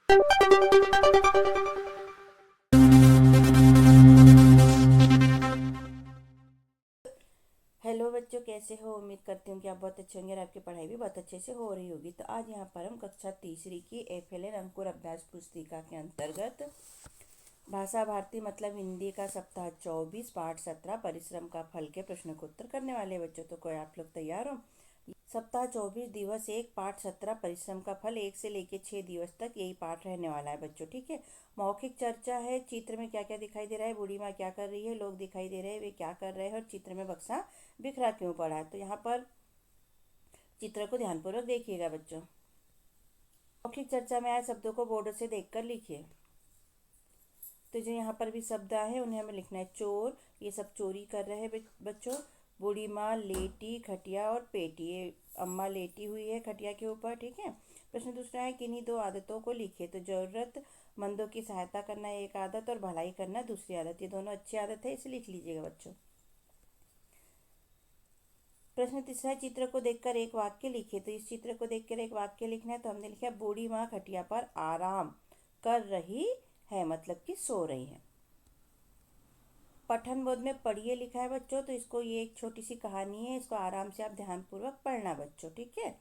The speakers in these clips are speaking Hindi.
हेलो बच्चों, कैसे हो? उम्मीद करती हूँ कि आप बहुत अच्छे होंगे और आपकी पढ़ाई भी बहुत अच्छे से हो रही होगी। तो आज यहाँ पर हम कक्षा तीसरी की FLN अंकुर अभ्यास पुस्तिका के अंतर्गत भाषा भारती मतलब हिंदी का सप्ताह 24 पाठ 17 परिश्रम का फल के प्रश्न को उत्तर करने वाले बच्चों। तो कोई आप लोग तैयार हो? सप्ताह 24 दिवस 1 पाठ 17 परिश्रम का फल 1 से लेके 6 दिवस तक यही पाठ रहने वाला है बच्चों। ठीक है। मौखिक चर्चा है। चित्र में क्या क्या दिखाई दे रहा है, बूढ़ी माँ क्या कर रही है, लोग दिखाई दे रहे हैं वे क्या कर रहे हैं, और चित्र में बक्सा बिखरा क्यों पड़ा है। तो यहाँ पर चित्र को ध्यानपूर्वक देखिएगा बच्चों। मौखिक चर्चा में आए शब्दों को बोर्ड से देखकर लिखिए। तो जो यहाँ पर भी शब्द आए हैं उन्हें हमें लिखना है। चोर, ये सब चोरी कर रहे हैं बच्चों। बूढ़ी माँ, लेटी, खटिया और पेटी, ये अम्मा लेटी हुई है खटिया के ऊपर। ठीक है। प्रश्न दूसरा है, किन्हीं दो आदतों को लिखिए। तो जरूरतमंदों की सहायता करना एक आदत और भलाई करना दूसरी आदत, ये दोनों अच्छी आदत है, इसे लिख लीजिएगा बच्चों। प्रश्न तीसरा है, चित्र को देखकर एक वाक्य लिखिए। तो इस चित्र को देखकर एक वाक्य लिखना है। तो हमने लिखा है, बूढ़ी माँ खटिया पर आराम कर रही है, मतलब कि सो रही है। पठन बोध में पढ़िए लिखा है बच्चों। तो इसको, ये एक छोटी सी कहानी है, इसको आराम से आप ध्यानपूर्वक पढ़ना बच्चों। ठीक है।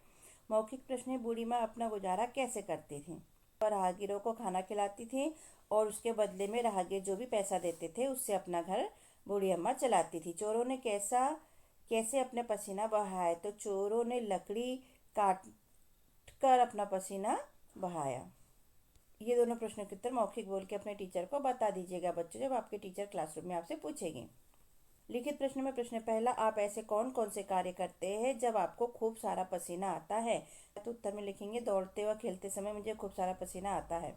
मौखिक प्रश्न है, बूढ़ी माँ अपना गुजारा कैसे करती थी? और राहगीरों को खाना खिलाती थी और उसके बदले में राहगीर जो भी पैसा देते थे उससे अपना घर बूढ़ी अम्मा चलाती थी। चोरों ने कैसे अपने पसीना बहाया? तो चोरों ने लकड़ी काट कर अपना पसीना बहाया। ये दोनों प्रश्नों के उत्तर मौखिक बोल के अपने टीचर को बता दीजिएगा बच्चों, जब आपके टीचर क्लासरूम में आपसे पूछेंगे। लिखित प्रश्न में प्रश्न पहला, आप ऐसे कौन कौन से कार्य करते हैं जब आपको खूब सारा पसीना आता है? तो उत्तर में लिखेंगे, दौड़ते व खेलते समय मुझे खूब सारा पसीना आता है।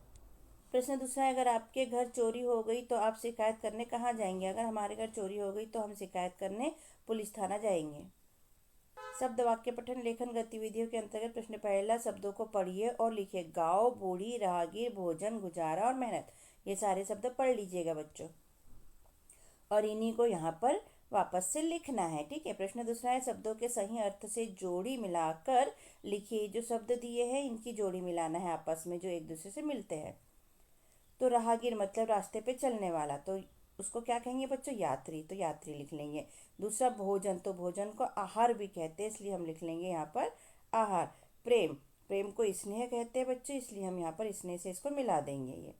प्रश्न दूसरा है, अगर आपके घर चोरी हो गई तो आप शिकायत करने कहाँ जाएंगे? अगर हमारे घर चोरी हो गई तो हम शिकायत करने पुलिस थाना जाएंगे। शब्द वाक्य पठन लेखन गतिविधियों के अंतर्गत प्रश्न पहला, शब्दों को पढ़िए और लिखिए। गाँव, बूढ़ी, राहगीर, भोजन, गुजारा और मेहनत, ये सारे शब्द पढ़ लीजिएगा बच्चों और इन्हीं को यहाँ पर वापस से लिखना है। ठीक है। प्रश्न दूसरा है, शब्दों के सही अर्थ से जोड़ी मिलाकर लिखिए। जो शब्द दिए हैं इनकी जोड़ी मिलाना है आपस में, जो एक दूसरे से मिलते हैं। तो राहगीर मतलब रास्ते पे चलने वाला, तो उसको क्या कहेंगे बच्चों? यात्री, तो यात्री लिख लेंगे। दूसरा भोजन, तो भोजन को आहार भी कहते हैं, इसलिए हम लिख लेंगे यहाँ पर आहार। प्रेम, प्रेम को स्नेह कहते हैं बच्चों, इसलिए हम यहाँ पर स्नेह से इसको मिला देंगे। ये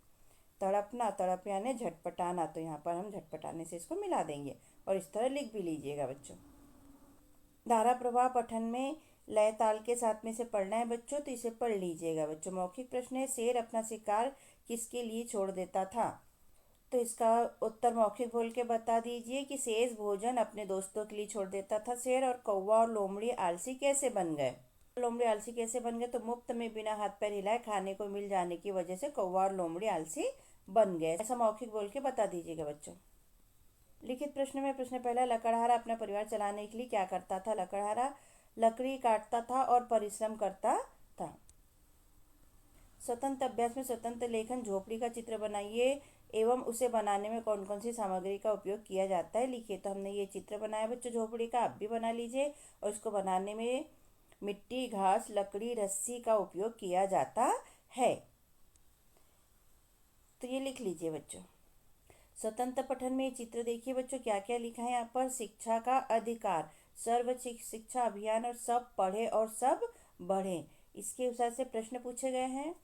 तड़पना, तड़प यानी झटपटाना, तो यहाँ पर हम झटपटाने से इसको मिला देंगे और इस तरह लिख भी लीजिएगा बच्चों। धारा प्रवाह पठन में लय ताल के साथ में से पढ़ना है बच्चों, तो इसे पढ़ लीजिएगा बच्चों। मौखिक प्रश्न है, शेर अपना शिकार किसके लिए छोड़ देता था? तो इसका उत्तर मौखिक बोल के बता दीजिए कि शेष भोजन अपने दोस्तों के लिए छोड़ देता था शेर। और कौवा और लोमड़ी आलसी कैसे बन गए? लोमड़ी आलसी कैसे बन गए? तो मुफ्त में बिना हाथ पैर हिलाए खाने को मिल जाने की वजह से कौवा और लोमड़ी आलसी बन गए। ऐसा मौखिक बोल के बता दीजिएगा बच्चों। लिखित प्रश्न में प्रश्न पहला, लकड़हारा अपना परिवार चलाने के लिए क्या करता था? लकड़हारा लकड़ी काटता था और परिश्रम करता था। स्वतंत्र अभ्यास में स्वतंत्र लेखन, झोपड़ी का चित्र बनाइए एवं उसे बनाने में कौन कौन सी सामग्री का उपयोग किया जाता है लिखिए। तो हमने ये चित्र बनाया बच्चों झोपड़ी का, आप भी बना लीजिए। और इसको बनाने में मिट्टी, घास, लकड़ी, रस्सी का उपयोग किया जाता है। तो ये लिख लीजिए बच्चों। स्वतंत्र पठन में ये चित्र देखिए बच्चों, क्या क्या लिखा है यहाँ पर। शिक्षा का अधिकार, सर्व शिक्षा अभियान और सब पढ़े और सब बढ़े, इसके अनुसार से प्रश्न पूछे गए हैं।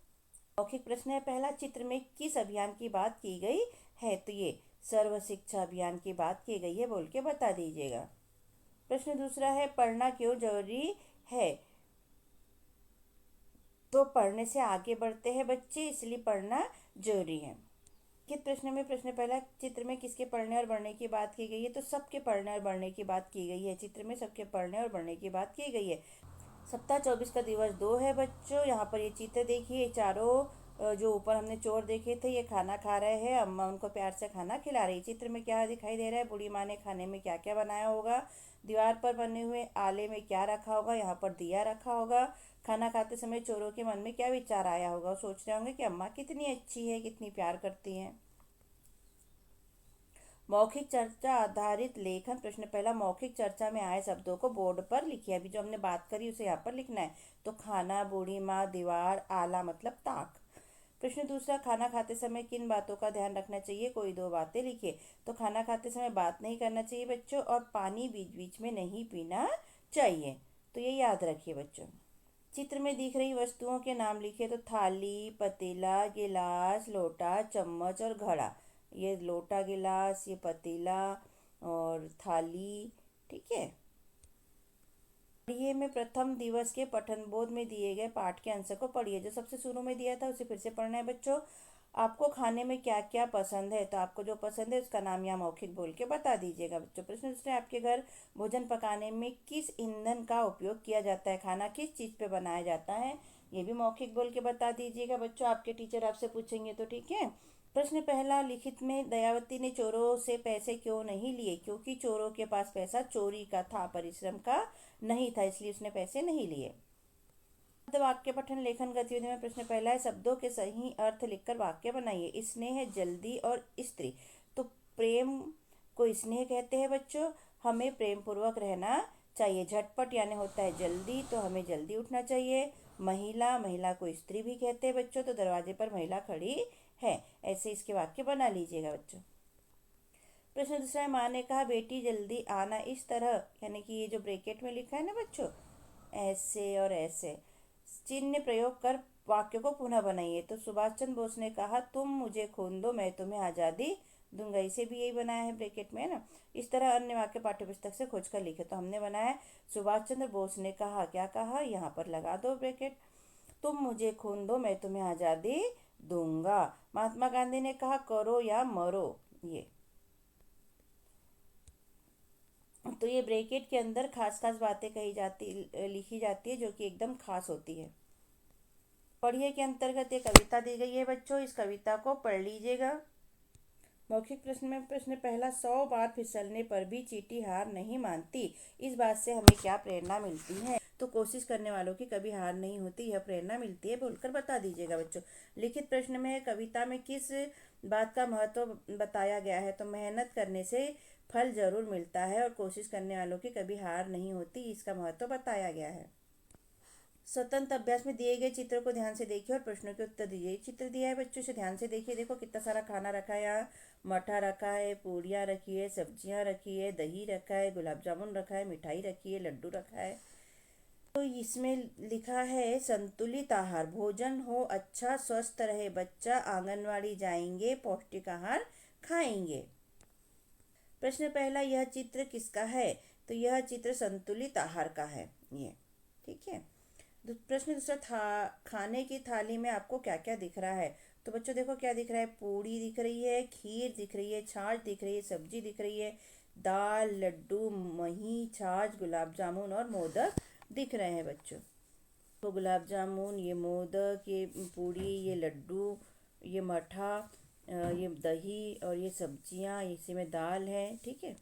मौखिक प्रश्न है पहला, चित्र में किस अभियान की बात की गई है? तो ये सर्व शिक्षा अभियान की बात की गई है बोल के बता दीजिएगा। प्रश्न दूसरा है, पढ़ना क्यों जरूरी है? तो पढ़ने से आगे बढ़ते हैं बच्चे, इसलिए पढ़ना जरूरी है। लिखित प्रश्न में प्रश्न पहला, चित्र में किसके पढ़ने और बढ़ने की बात की गई है? तो सबके पढ़ने और बढ़ने की बात की गई है। चित्र में सबके पढ़ने और बढ़ने की बात की गई है। सप्ताह 24 का दिवस 2 है बच्चों। यहाँ पर ये चित्र देखिए, चारों जो ऊपर हमने चोर देखे थे ये खाना खा रहे हैं, अम्मा उनको प्यार से खाना खिला रही है। चित्र में क्या दिखाई दे रहा है? बूढ़ी माँ ने खाने में क्या क्या बनाया होगा। दीवार पर बने हुए आले में क्या रखा होगा? यहाँ पर दिया रखा होगा। खाना खाते समय चोरों के मन में क्या विचार आया होगा? सोच रहे होंगे कि अम्मा कितनी अच्छी है, कितनी प्यार करती हैं। मौखिक चर्चा आधारित लेखन, प्रश्न पहला, मौखिक चर्चा में आए शब्दों को बोर्ड पर लिखिए। अभी जो हमने बात करी उसे यहाँ पर लिखना है। तो खाना, बूढ़ी माँ, दीवार, आला मतलब ताक। प्रश्न दूसरा, खाना खाते समय किन बातों का ध्यान रखना चाहिए? कोई दो बातें लिखिए। तो खाना खाते समय बात नहीं करना चाहिए बच्चों, और पानी बीच बीच में नहीं पीना चाहिए। तो ये याद रखिए बच्चों। चित्र में दिख रही वस्तुओं के नाम लिखिए। तो थाली, पतीला, गिलास, लोटा, चम्मच और घड़ा। ये लोटा, गिलास, ये पतीला और थाली, ठीक है। पढ़िए में प्रथम दिवस के पठन बोध में दिए गए पाठ के आंसर को पढ़िए। जो सबसे शुरू में दिया था उसे फिर से पढ़ना है बच्चों। आपको खाने में क्या क्या पसंद है? तो आपको जो पसंद है उसका नाम या मौखिक बोल के बता दीजिएगा बच्चों। प्रश्न दूसरा, आपके घर भोजन पकाने में किस ईंधन का उपयोग किया जाता है? खाना किस चीज़ पे बनाया जाता है? ये भी मौखिक बोल के बता दीजिएगा बच्चों, आपके टीचर आपसे पूछेंगे तो, ठीक है। प्रश्न पहला, लिखित में दयावती ने चोरों से पैसे क्यों नहीं लिए? क्योंकि चोरों के पास पैसा चोरी का था, परिश्रम का नहीं था, इसलिए उसने पैसे नहीं लिए। वाक्य पठन लेखन गतिविधि में प्रश्न पहला है, शब्दों के सही अर्थ लिखकर वाक्य बनाइए। स्नेह, जल्दी और स्त्री। तो प्रेम को स्नेह कहते हैं बच्चों, हमें प्रेम पूर्वक रहना चाहिए। झटपट यानी होता है जल्दी, तो हमें जल्दी उठना चाहिए। महिला, महिला को स्त्री भी कहते हैं बच्चों, तो दरवाजे पर महिला खड़ी है। ऐसे इसके वाक्य बना लीजिएगा बच्चों। प्रश्न दूसरा है, माँ ने कहा बेटी जल्दी आना। इस तरह यानी कि ये जो ब्रैकेट में लिखा है ना बच्चों, ऐसे और ऐसे चिन्ह प्रयोग कर वाक्य को पुनः बनाइए। तो सुभाष चंद्र बोस ने कहा तुम मुझे खून दो, मैं तुम्हें आज़ादी दूंगा। इसे भी यही बनाया है ब्रैकेट में, है ना। इस तरह अन्य वाक्य पाठ्यपुस्तक से खोज कर लिखे। तो हमने बनाया है, सुभाष चंद्र बोस ने कहा, क्या कहा, यहाँ पर लगा दो ब्रैकेट। तुम मुझे खून दो, मैं तुम्हें आज़ादी दूंगा। महात्मा गांधी ने कहा करो या मरो। ये तो ये ब्रैकेट के अंदर खास खास बातें कही जाती, लिखी जाती है, जो कि एकदम खास होती है। पढ़िए के अंतर्गत एक कविता दी गई है बच्चों, इस कविता को पढ़ लीजिएगा। मौखिक प्रश्न में प्रश्न पहला, 100 बार फिसलने पर भी चींटी हार नहीं मानती। इस बात से हमें क्या प्रेरणा मिलती है? तो कोशिश करने वालों की कभी हार नहीं होती, यह प्रेरणा मिलती है, बोलकर बता दीजिएगा बच्चों। लिखित प्रश्न में कविता में किस बात का महत्व बताया गया है? तो मेहनत करने से फल जरूर मिलता है और कोशिश करने वालों की कभी हार नहीं होती, इसका महत्व बताया गया है। स्वतंत्र अभ्यास में दिए गए चित्रों को ध्यान से देखिए और प्रश्नों के उत्तर दीजिए। चित्र दिया है बच्चों से ध्यान से देखिए। देखो कितना सारा खाना रखा है यहाँ। मठा रखा है, पूड़ियाँ रखी है, सब्जियाँ रखी है, दही रखा है, गुलाब जामुन रखा है, मिठाई रखी है, लड्डू रखा है। तो इसमें लिखा है संतुलित आहार, भोजन हो अच्छा, स्वस्थ रहे बच्चा, आंगनवाड़ी जाएंगे, पौष्टिक आहार खाएंगे। प्रश्न पहला, यह चित्र किसका है? तो यह चित्र संतुलित आहार का है ये, ठीक है। प्रश्न दूसरा, खाने की थाली में आपको क्या क्या दिख रहा है? तो बच्चों देखो क्या दिख रहा है, पूड़ी दिख रही है, खीर दिख रही है, छाछ दिख रही है, सब्जी दिख रही है, दाल, लड्डू, मही, छाछ, गुलाब जामुन और मोदक दिख रहे हैं बच्चों। तो गुलाब जामुन, ये मोदक, ये पूड़ी, ये लड्डू, ये मठा, ये दही और ये सब्जियां, इसी में दाल है, ठीक है।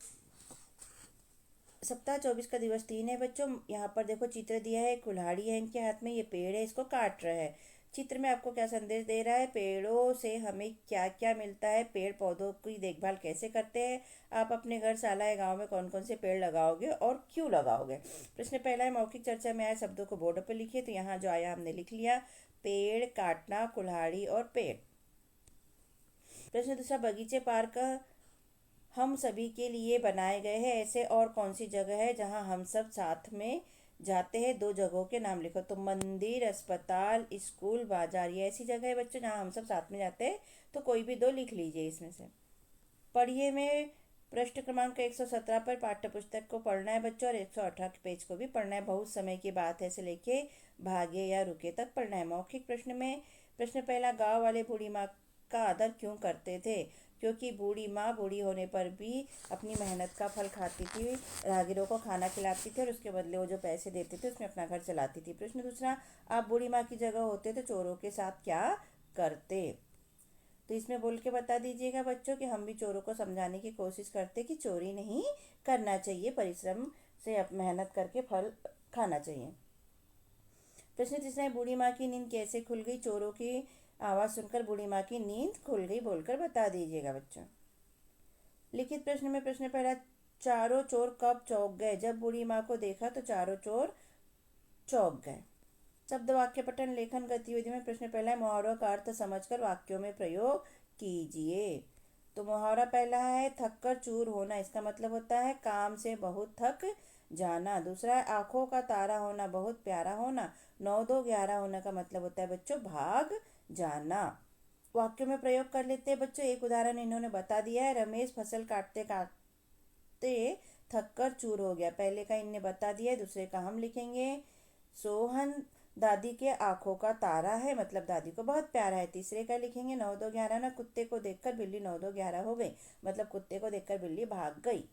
सप्ताह 24 का दिवस 3 है बच्चों। यहाँ पर देखो चित्र दिया है, कुल्हाड़ी है इनके हाथ में, ये पेड़ है, इसको काट रहा है। चित्र में आपको क्या संदेश दे रहा है? पेड़ों से हमें क्या क्या मिलता है, पेड़ पौधों की देखभाल कैसे करते हैं, आप अपने घर, शाला या गाँव में कौन कौन से पेड़ लगाओगे और क्यों लगाओगे। प्रश्न पहला है, मौखिक चर्चा में आए शब्दों को बोर्ड पर लिखिए। तो यहाँ जो आया हमने लिख लिया, पेड़, काटना, कुल्हाड़ी और पेड़। प्रश्न दूसरा, बगीचे पार्क हम सभी के लिए बनाए गए हैं, ऐसे और कौन सी जगह है जहां हम सब साथ में जाते हैं? दो जगहों के नाम लिखो। तो मंदिर, अस्पताल, स्कूल, बाजार, ये ऐसी जगह है बच्चों जहां हम सब साथ में जाते हैं। तो कोई भी दो लिख लीजिए इसमें से। पढ़िए में पृष्ठ क्रमांक 117 पर पाठ्यपुस्तक को पढ़ना है बच्चों, और 118 पेज को भी पढ़ना है। बहुत समय की बात है, से लेके भागे या रुके तक पढ़ना है। मौखिक प्रश्न में प्रश्न पहला, गांव वाले बूढ़ी माँ का आदर क्यों करते थे? क्योंकि बूढ़ी माँ बूढ़ी होने पर भी अपनी मेहनत का फल खाती थी, राहगीरों को खाना खिलाती थी और उसके बदले वो जो पैसे देते थे उसमें अपना घर चलाती थी। प्रश्न दूसरा, आप बूढ़ी माँ की जगह होते तो चोरों के साथ क्या करते? तो इसमें बोल के बता दीजिएगा बच्चों कि हम भी चोरों को समझाने की कोशिश करते कि चोरी नहीं करना चाहिए, परिश्रम से मेहनत करके फल खाना चाहिए। प्रश्न तीसरा है, बूढ़ी माँ की नींद कैसे खुल गई? चोरों की आवाज़ सुनकर बूढ़ी माँ की नींद खुल गई, बोलकर बता दीजिएगा बच्चों। लिखित प्रश्न में प्रश्न पहला, चारों चोर कब चौंक गए? जब बूढ़ी माँ को देखा तो चारों चोर चौंक गए। शब्द वाक्य पठन लेखन गतिविधि में प्रश्न पहला है, मुहावरों का अर्थ समझकर वाक्यों में प्रयोग कीजिए। तो मुहावरा पहला है थक कर चूर होना, इसका मतलब होता है काम से बहुत थक जाना। दूसरा है आंखों का तारा होना, बहुत प्यारा होना। 9 2 11 होना का मतलब होता है बच्चों भाग जाना। वाक्यों में प्रयोग कर लेते हैं बच्चों। एक उदाहरण इन्होंने बता दिया है, रमेश फसल काटते काटते थक कर चूर हो गया। पहले का इनने बता दिया है, दूसरे का हम लिखेंगे। सोहन दादी के आंखों का तारा है, मतलब दादी को बहुत प्यारा है। तीसरे का लिखेंगे 9 2 11 ना, कुत्ते को देखकर बिल्ली 9 2 11 हो गई, मतलब कुत्ते को देखकर बिल्ली भाग गई।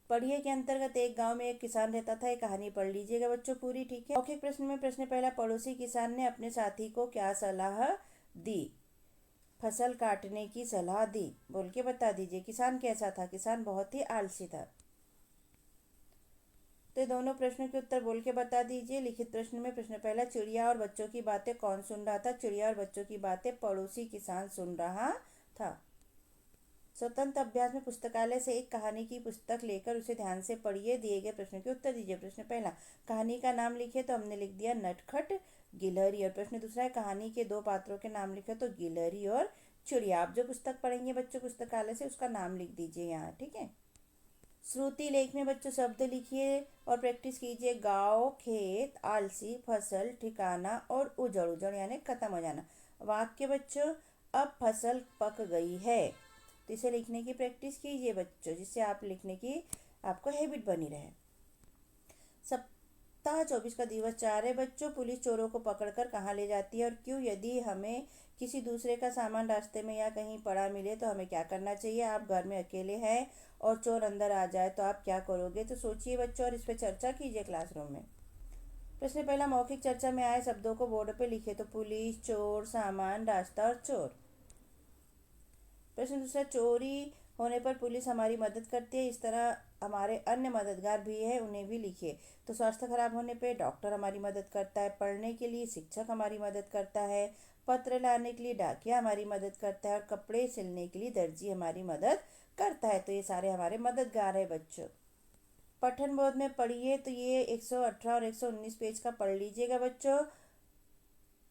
पढ़िए के अंतर्गत एक गांव में एक किसान रहता था। एक कहानी पढ़ लीजिएगा बच्चों पूरी, ठीक है। मौखिक प्रश्न में प्रश्न पहला, पड़ोसी किसान ने अपने साथी को क्या सलाह दी? फसल काटने की सलाह दी। बोल के बता दीजिए। किसान कैसा था? किसान बहुत ही आलसी था। तो ये दोनों प्रश्नों के उत्तर बोल के बता दीजिए। लिखित प्रश्न में प्रश्न पहला, चिड़िया और बच्चों की बातें कौन सुन रहा था? चिड़िया और बच्चों की बातें पड़ोसी किसान सुन रहा था। स्वतंत्र अभ्यास में पुस्तकालय से एक कहानी की पुस्तक लेकर उसे ध्यान से पढ़िए, दिए गए प्रश्न के उत्तर दीजिए। प्रश्न पहला, कहानी का नाम लिखिए, तो हमने लिख दिया नटखट गिलहरी। और प्रश्न दूसरा है, कहानी के दो पात्रों के नाम लिखे, तो गिलहरी और चिड़िया। आप जो पुस्तक पढ़ेंगे बच्चों पुस्तकालय से, उसका नाम लिख दीजिए यहाँ, ठीक है। श्रुति लेख में बच्चों शब्द लिखिए और प्रैक्टिस कीजिए। गाँव, खेत, आलसी, फसल, ठिकाना और उजड़। उजड़ यानी खत्म हो जाना। वाक्य बच्चों, अब फसल पक गई है। तो इसे लिखने की प्रैक्टिस कीजिए बच्चों, जिससे आप लिखने की आपको हैबिट बनी रहे। सप्ताह 24 का दिवस 4 है बच्चों। पुलिस चोरों को पकड़कर कहाँ ले जाती है और क्यों? यदि हमें किसी दूसरे का सामान रास्ते में या कहीं पड़ा मिले तो हमें क्या करना चाहिए? आप घर में अकेले हैं और चोर अंदर आ जाए तो आप क्या करोगे? तो सोचिए बच्चों और इस पर चर्चा कीजिए क्लासरूम में। प्रश्न पहला, मौखिक चर्चा में आए शब्दों को बोर्ड पे लिखे, तो पुलिस, चोर, सामान, रास्ता और चोर। प्रश्न दूसरा, चोरी होने पर पुलिस हमारी मदद करती है, इस तरह हमारे अन्य मददगार भी है, उन्हें भी लिखिए। तो स्वास्थ्य खराब होने पे डॉक्टर हमारी मदद करता है, पढ़ने के लिए शिक्षक हमारी मदद करता है, पत्र लाने के लिए डाकिया हमारी मदद करता है और कपड़े सिलने के लिए दर्जी हमारी मदद करता है। तो ये सारे हमारे मददगार है बच्चों। पठन बोध में पढ़िए, तो ये 118 और 119 पेज का पढ़ लीजिएगा बच्चों।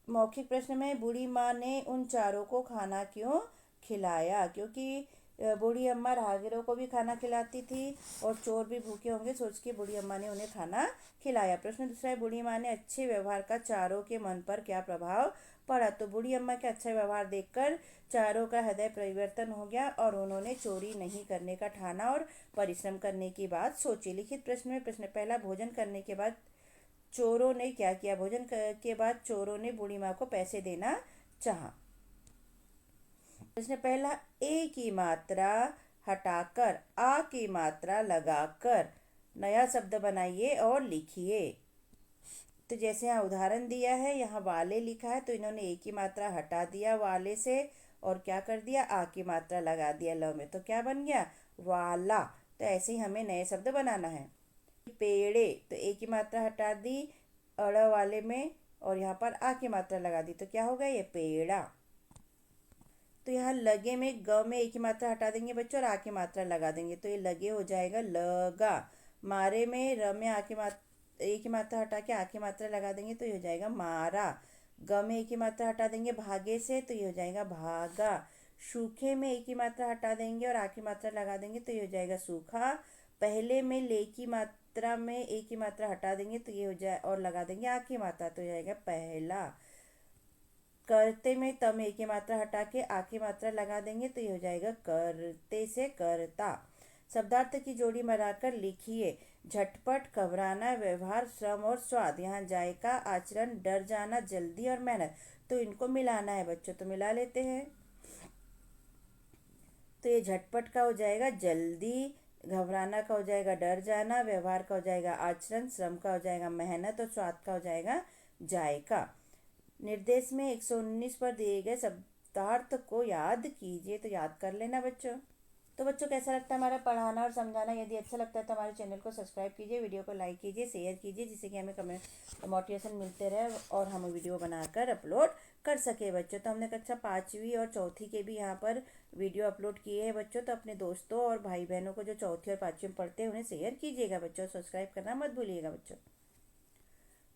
मौखिक प्रश्न में, बूढ़ी माँ ने उन चारों को खाना क्यों खिलाया? क्योंकि बूढ़ी अम्मा राहगीरों को भी खाना खिलाती थी और चोर भी भूखे होंगे सोच के बूढ़ी अम्मा ने उन्हें खाना खिलाया। प्रश्न दूसरा है, बूढ़ी माँ ने अच्छे व्यवहार का चारों के मन पर क्या प्रभाव पड़ा? तो बूढ़ी अम्मा के अच्छा व्यवहार देखकर चारों का हृदय परिवर्तन हो गया और उन्होंने चोरी नहीं करने का ठाना और परिश्रम करने की बात सोची। लिखित प्रश्न में प्रश्न पहला, भोजन करने के बाद चोरों ने क्या किया? भोजन के बाद चोरों ने बूढ़ी माँ को पैसे देना चाहा। प्रश्न पहला, ए की मात्रा हटाकर आ की मात्रा लगाकर नया शब्द बनाइए और लिखिए। तो जैसे यहाँ उदाहरण दिया है, यहाँ वाले लिखा है, तो इन्होंने ए की मात्रा हटा दिया वाले से और क्या कर दिया? आ की मात्रा लगा दिया ल में, तो क्या बन गया? वाला। तो ऐसे ही हमें नए शब्द बनाना है। पेड़े, तो ए की मात्रा हटा दी अड़ वाले में और यहाँ पर आ की मात्रा लगा दी, तो क्या हो गया? ये पेड़ा। तो यहाँ लगे में ग में एक ही मात्रा हटा देंगे बच्चों और आ की मात्रा लगा देंगे, तो ये लगे हो जाएगा लगा। मारे में र में आ की मात्रा एक ही मात्रा हटा के आ की मात्रा लगा देंगे, तो ये हो जाएगा मारा। ग में एक ही मात्रा हटा देंगे भागे से, तो ये हो जाएगा भागा। सूखे में एक ही मात्रा हटा देंगे और आ की मात्रा लगा देंगे, तो ये हो जाएगा सूखा। पहले में ले की मात्रा में एक ही मात्रा हटा देंगे, तो ये हो जाए और लगा देंगे आ की मात्रा, तो हो जाएगा पहला। करते में तम एक की मात्रा हटा के आ की मात्रा लगा देंगे, तो ये हो जाएगा करते से करता। शब्दार्थ की जोड़ी बनाकर लिखिए। झटपट, घबराना, व्यवहार, श्रम और स्वाद। यहाँ जायका, आचरण, डर जाना, जल्दी और मेहनत, तो इनको मिलाना है बच्चों, तो मिला लेते हैं। तो ये झटपट का हो जाएगा जल्दी, घबराना का हो जाएगा डर जाना, व्यवहार का हो जाएगा आचरण, श्रम का हो जाएगा मेहनत और स्वाद का हो जाएगा जायका। निर्देश में 119 पर दिए गए शब्दार्थ को याद कीजिए, तो याद कर लेना बच्चों। तो बच्चों कैसा लगता है हमारा पढ़ाना और समझाना? यदि अच्छा लगता है तो हमारे चैनल को सब्सक्राइब कीजिए, वीडियो को लाइक कीजिए, शेयर कीजिए, जिससे कि हमें कमेंट मोटिवेशन मिलते रहे और हम वीडियो बनाकर अपलोड कर सके बच्चों। तो हमने कक्षा 5वीं और चौथी के भी यहाँ पर वीडियो अपलोड किए हैं बच्चों, तो अपने दोस्तों और भाई बहनों को जो चौथी और 5वीं में पढ़ते हैं उन्हें शेयर कीजिएगा बच्चों। सब्सक्राइब करना मत भूलिएगा बच्चों।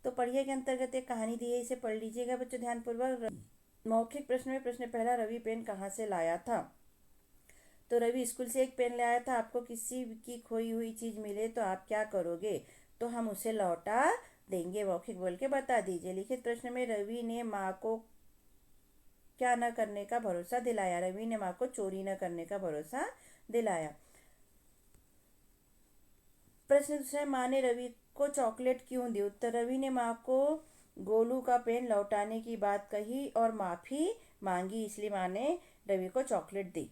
तो पढ़िए के अंतर्गत एक कहानी दी है, इसे पढ़ लीजिएगा बच्चों ध्यानपूर्वक। मौखिक प्रश्न में प्रश्न पहला, रवि पेन कहाँ से लाया था? तो रवि स्कूल से एक पेन ले आया था। आपको किसी की खोई हुई चीज मिले तो आप क्या करोगे? तो हम उसे लौटा देंगे। मौखिक बोल के बता दीजिए। लिखित प्रश्न में रवि ने माँ को क्या न करने का भरोसा दिलाया? रवि ने माँ को चोरी न करने का भरोसा दिलाया। प्रश्न दूसरा है, माँ ने रवि को चॉकलेट क्यों दी? उत्तर, रवि ने माँ को गोलू का पेन लौटाने की बात कही और माफी मांगी, इसलिए माँ ने रवि को चॉकलेट दी।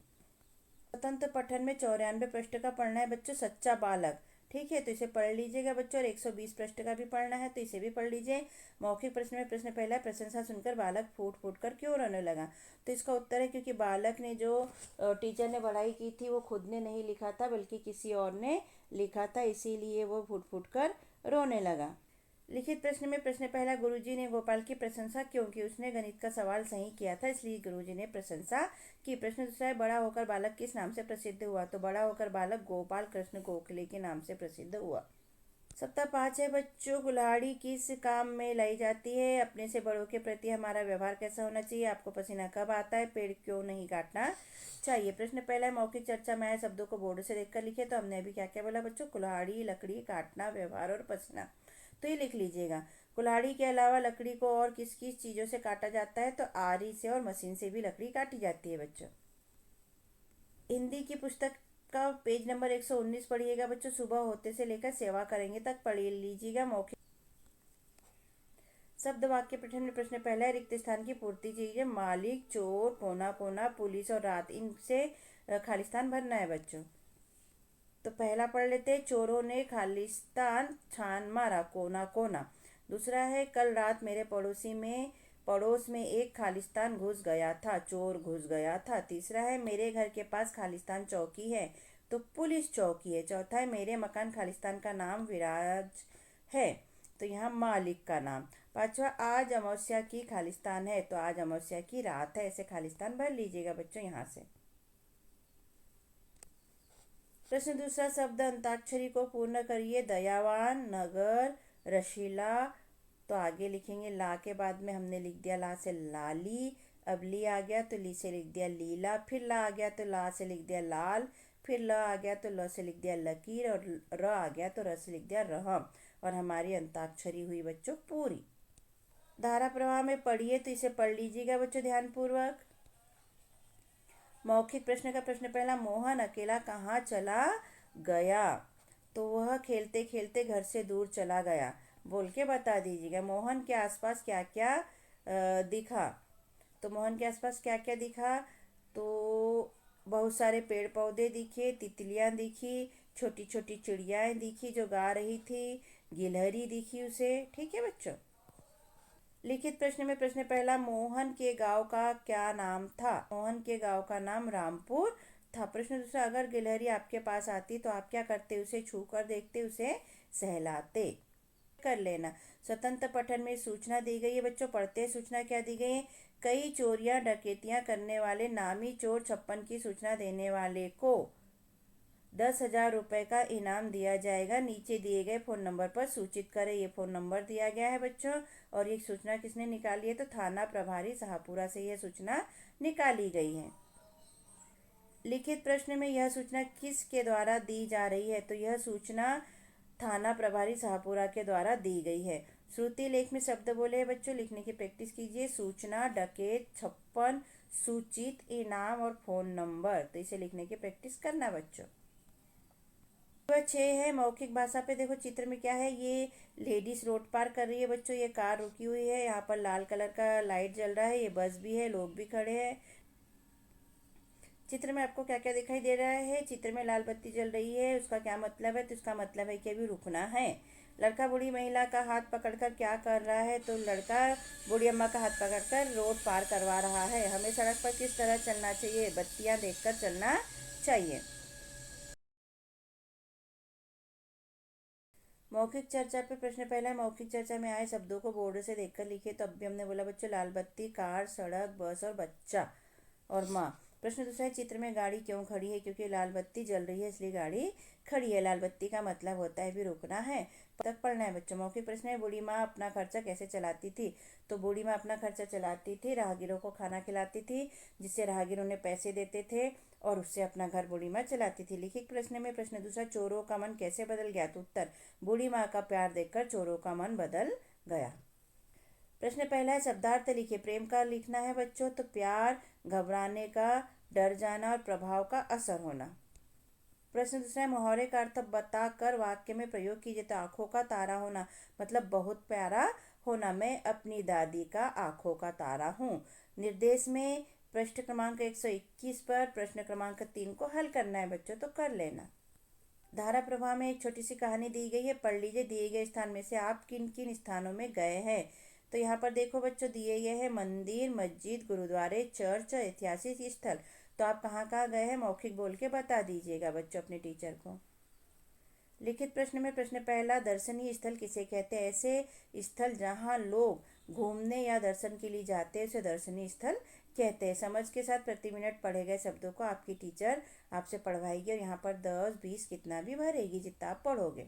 स्वतंत्र पठन में 94 पृष्ठ का पढ़ना है बच्चों, सच्चा बालक। ठीक है, तो इसे पढ़ लीजिएगा बच्चों। और 120 पृष्ठ का भी पढ़ना है, तो इसे भी पढ़ लीजिए। मौखिक प्रश्न में प्रश्न पहला, प्रशंसा सुनकर बालक फूट फूट कर क्यों रोने लगा? तो इसका उत्तर है क्योंकि बालक ने जो टीचर ने पढ़ाई की थी वो खुद ने नहीं लिखा था बल्कि किसी और ने लिखा था, इसीलिए वो फूट फूट कर रोने लगा। लिखित प्रश्न में प्रश्न पहला, गुरुजी ने गोपाल की प्रशंसा क्यों की? उसने गणित का सवाल सही किया था, इसलिए गुरुजी ने प्रशंसा की। प्रश्न दूसरा है, बड़ा होकर बालक किस नाम से प्रसिद्ध हुआ? तो बड़ा होकर बालक गोपाल कृष्ण गोखले के नाम से प्रसिद्ध हुआ। सप्ताह 5 है बच्चों, कुल्हाड़ी किस काम में लाई जाती है? अपने से बड़ों के प्रति हमारा व्यवहार कैसा होना चाहिए? आपको पसीना कब आता है? पेड़ क्यों नहीं काटना चाहिए? प्रश्न पहला है, मौखिक चर्चा में आए शब्दों को बोर्ड से देखकर लिखे। तो हमने अभी क्या क्या बोला बच्चों? कुल्हाड़ी, लकड़ी, काटना, व्यवहार और पसीना। तो ये लिख लीजिएगा। कुल्हाड़ी के अलावा लकड़ी को और किस किस चीज़ों से काटा जाता है? तो आरी से और मशीन से भी लकड़ी काटी जाती है बच्चों। हिंदी की पुस्तक का पेज नंबर 119 पढ़िएगा बच्चों। सुबह होते से लेकर सेवा करेंगे तक पढ़ लीजिएगा। मौखिक शब्द वाक्य पठन में प्रश्न पहला है, रिक्त स्थान की पूर्ति चाहिए। मालिक, चोर, कोना कोना, पुलिस और रात, इनसे खालिस्तान भरना है बच्चों। तो पहला पढ़ लेते हैं, चोरों ने खालिस्तान छान मारा, कोना कोना। दूसरा है, कल रात मेरे पड़ोस में एक खालिस्तान घुस गया था, चोर घुस गया था। तीसरा है, मेरे घर के पास खालिस्तान चौकी है, तो पुलिस चौकी है। चौथा है, मेरे मकान खालिस्तान का नाम विराज है, तो यहाँ मालिक का नाम। पांचवा, आज अमावस्या की खालिस्तान है, तो आज अमावस्या की रात है, ऐसे खालिस्तान भर लीजिएगा बच्चों यहाँ से। प्रश्न दूसरा, शब्द अंताक्षरी को पूर्ण करिए। दयावान, नगर, रशीला। तो आगे लिखेंगे, ला के बाद में हमने लिख दिया ला से लाली। अब ली आ गया तो ली से लिख दिया लीला। फिर ला आ गया तो ला से लिख दिया लाल। फिर ल आ गया तो ल से लिख दिया लकीर। और र आ गया तो र से लिख दिया रहम। और हमारी अंताक्षरी हुई बच्चों पूरी। धारा प्रवाह में पढ़िए, तो इसे पढ़ लीजिएगा बच्चों ध्यानपूर्वक। मौखिक प्रश्न का प्रश्न पहला, मोहन अकेला कहाँ चला गया? तो वह खेलते खेलते घर से दूर चला गया। बोल के बता दीजिएगा। मोहन के आसपास क्या क्या दिखा? तो मोहन के आसपास क्या क्या दिखा? तो बहुत सारे पेड़ पौधे दिखे, तितलियां दिखी, छोटी छोटी चिड़ियाएं दिखी जो गा रही थी, गिलहरी दिखी उसे। ठीक है बच्चों। लिखित प्रश्न में प्रश्न पहला, मोहन के गांव का क्या नाम था? मोहन के गांव का नाम रामपुर था। प्रश्न दूसरा, अगर गिलहरी आपके पास आती तो आप क्या करते? उसे छू कर देखते, उसे सहलाते। कर लेना। स्वतंत्र पठन में सूचना दी गई है बच्चों, पढ़ते हैं। सूचना क्या दी गई है? कई चोरियां डकैतियां करने वाले नामी चोर 56 की सूचना देने वाले को 10,000 रुपये का इनाम दिया जाएगा। नीचे दिए गए फ़ोन नंबर पर सूचित करें। ये फ़ोन नंबर दिया गया है बच्चों। और ये सूचना किसने निकाली है? तो थाना प्रभारी शाहपुरा से यह सूचना निकाली गई है। लिखित प्रश्न में यह सूचना किसके द्वारा दी जा रही है? तो यह सूचना थाना प्रभारी शाहपुरा के द्वारा दी गई है। श्रुति लेख में शब्द बोले हैं बच्चों, लिखने की प्रैक्टिस कीजिए। सूचना, डकैत, 56, सूचित, इनाम और फ़ोन नंबर। तो इसे लिखने की प्रैक्टिस करना बच्चों। 6 है, मौखिक भाषा पे देखो चित्र में क्या है। ये लेडीज रोड पार कर रही है बच्चों। ये कार रुकी हुई है, यहाँ पर लाल कलर का लाइट जल रहा है। ये बस भी है, लोग भी खड़े हैं। चित्र में आपको क्या क्या दिखाई दे रहा है? चित्र में लाल बत्ती जल रही है, उसका क्या मतलब है? तो इसका मतलब है कि अभी रुकना है। लड़का बूढ़ी महिला का हाथ पकड़कर क्या कर रहा है? तो लड़का बूढ़ी अम्मा का हाथ पकड़कर रोड पार करवा रहा है। हमें सड़क पर किस तरह चलना चाहिए? बत्तियां देखकर चलना चाहिए। मौखिक चर्चा पे प्रश्न पहला है, मौखिक चर्चा में आए शब्दों को बोर्ड से देखकर लिखिए। तो अभी हमने बोला बच्चों, लाल बत्ती, कार, सड़क, बस और बच्चा और माँ। प्रश्न दूसरा है, चित्र में गाड़ी क्यों खड़ी है? क्योंकि लाल बत्ती जल रही है इसलिए गाड़ी खड़ी है। लाल बत्ती का मतलब होता है भी रुकना है। तक पढ़ना है बच्चों। मौखिक प्रश्न है, बूढ़ी माँ अपना खर्चा कैसे चलाती थी? तो बूढ़ी माँ अपना खर्चा चलाती थी, राहगीरों को खाना खिलाती थी, जिससे राहगीर उन्हें पैसे देते थे और उससे अपना घर बूढ़ी माँ चलाती थी। लिखित प्रश्न में प्रश्न दूसरा, चोरों का मन कैसे बदल गया? तो उत्तर, बूढ़ी माँ का प्यार देखकर चोरों का मन बदल गया। प्रश्न पहला है, शब्दार्थ लिखिए। प्रेम का लिखना है बच्चों, तो प्यार, घबराने का, डर जाना और प्रभाव का असर होना। प्रश्न दूसरा है, मुहावरे का अर्थ बताकर वाक्य में प्रयोग कीजिए। तो आंखों का तारा होना मतलब बहुत प्यारा होना। मैं अपनी दादी का आंखों का तारा हूँ। निर्देश में पृष्ठ क्रमांक 121 पर प्रश्न क्रमांक 3 को हल करना है बच्चों, तो कर लेना। धारा प्रवाह में एक छोटी सी कहानी दी गई है, पढ़ लीजिए। दिए गए स्थान में से आप किन किन स्थानों में गए हैं? तो यहाँ पर देखो बच्चों, दिए गए हैं मंदिर, मस्जिद, गुरुद्वारे, चर्च, ऐतिहासिक स्थल। तो आप कहाँ कहाँ गए हैं मौखिक बोल के बता दीजिएगा बच्चों अपने टीचर को। लिखित प्रश्न में प्रश्न पहला, दर्शनीय स्थल किसे कहते हैं? ऐसे स्थल जहाँ लोग घूमने या दर्शन के लिए जाते हैं उसे दर्शनीय स्थल कहते हैं। समझ के साथ प्रति मिनट पढ़े गए शब्दों को आपकी टीचर आपसे पढ़वाएगी और यहाँ पर 10, 20 कितना भी भरेगी जितना आप पढ़ोगे।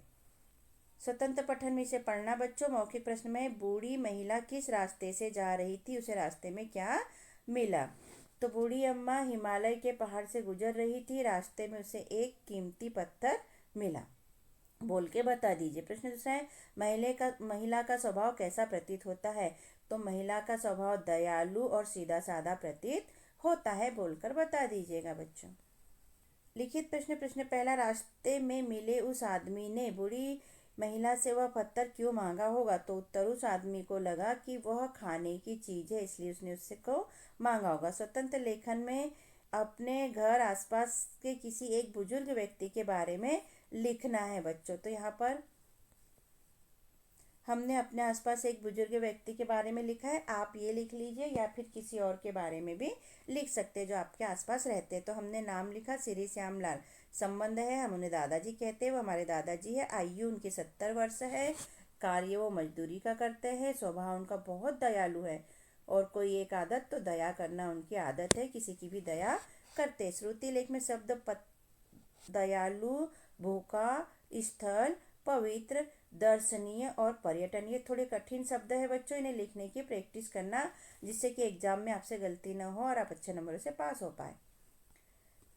स्वतंत्र पठन में इसे पढ़ना बच्चों। मौखिक प्रश्न में, बूढ़ी महिला किस रास्ते से जा रही थी? उसे रास्ते में क्या मिला? तो बूढ़ी अम्मा हिमालय के पहाड़ से गुजर रही थी, रास्ते में उसे एक कीमती पत्थर मिला। बोल के बता दीजिए। प्रश्न दूसरा है, महिला का स्वभाव कैसा प्रतीत होता है? तो महिला का स्वभाव दयालु और सीधा साधा प्रतीत होता है। बोलकर बता दीजिएगा बच्चों। लिखित प्रश्न पहला, रास्ते में मिले उस आदमी ने बूढ़ी महिला से वह पत्थर क्यों मांगा होगा? तो उत्तर, उस आदमी को लगा कि वह खाने की चीज है इसलिए उसने उससे को मांगा होगा। स्वतंत्र लेखन में अपने घर आसपास के किसी एक बुजुर्ग व्यक्ति के बारे में लिखना है बच्चों। तो यहाँ पर हमने अपने आसपास एक बुजुर्ग व्यक्ति के बारे में लिखा है, आप ये लिख लीजिए या फिर किसी और के बारे में भी लिख सकते हैं जो आपके आसपास रहते हैं। तो हमने नाम लिखा श्री श्याम लाल। संबंध है, हम उन्हें दादाजी कहते हैं, वो हमारे दादाजी है। आयु उनकी 70 वर्ष है। कार्य वो मजदूरी का करते हैं। स्वभाव उनका बहुत दयालु है और कोई एक आदत तो दया करना उनकी आदत है, किसी की भी दया करते। श्रुति लेख में शब्द दयालु, भूखा, स्थल, पवित्र, दर्शनीय और पर्यटन, ये थोड़े कठिन शब्द है बच्चों। इन्हें लिखने की प्रैक्टिस करना जिससे कि एग्जाम में आपसे गलती ना हो और आप अच्छे नंबरों से पास हो पाए।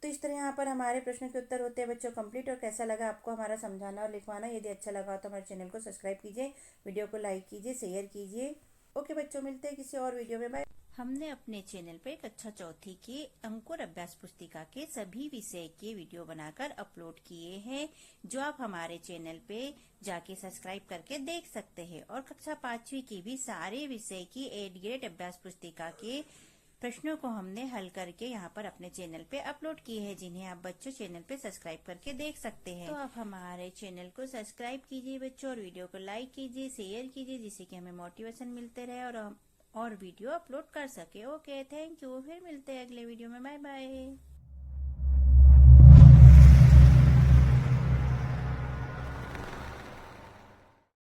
तो इस तरह यहाँ पर हमारे प्रश्न के उत्तर होते हैं बच्चों कंप्लीट। और कैसा लगा आपको हमारा समझाना और लिखवाना? यदि अच्छा लगा तो हमारे चैनल को सब्सक्राइब कीजिए, वीडियो को लाइक कीजिए, शेयर कीजिए। ओके बच्चों, मिलते हैं किसी और वीडियो में। बाय। हमने अपने चैनल पे कक्षा चौथी के अंकुर अभ्यास पुस्तिका के सभी विषय के वीडियो बनाकर अपलोड किए हैं, जो आप हमारे चैनल पे जाके सब्सक्राइब करके देख सकते हैं। और कक्षा 5वीं की भी सारे विषय की 8 ग्रेड अभ्यास पुस्तिका के प्रश्नों को हमने हल करके यहाँ पर अपने चैनल पे अपलोड किए हैं, जिन्हें आप बच्चों चैनल पे सब्सक्राइब करके देख सकते हैं। तो आप हमारे चैनल को सब्सक्राइब कीजिए बच्चों और वीडियो को लाइक कीजिए, शेयर कीजिए, जिससे कि हमें मोटिवेशन मिलते रहे और वीडियो अपलोड कर सके। Okay, thank you. फिर मिलते हैं अगले वीडियो में। Bye bye.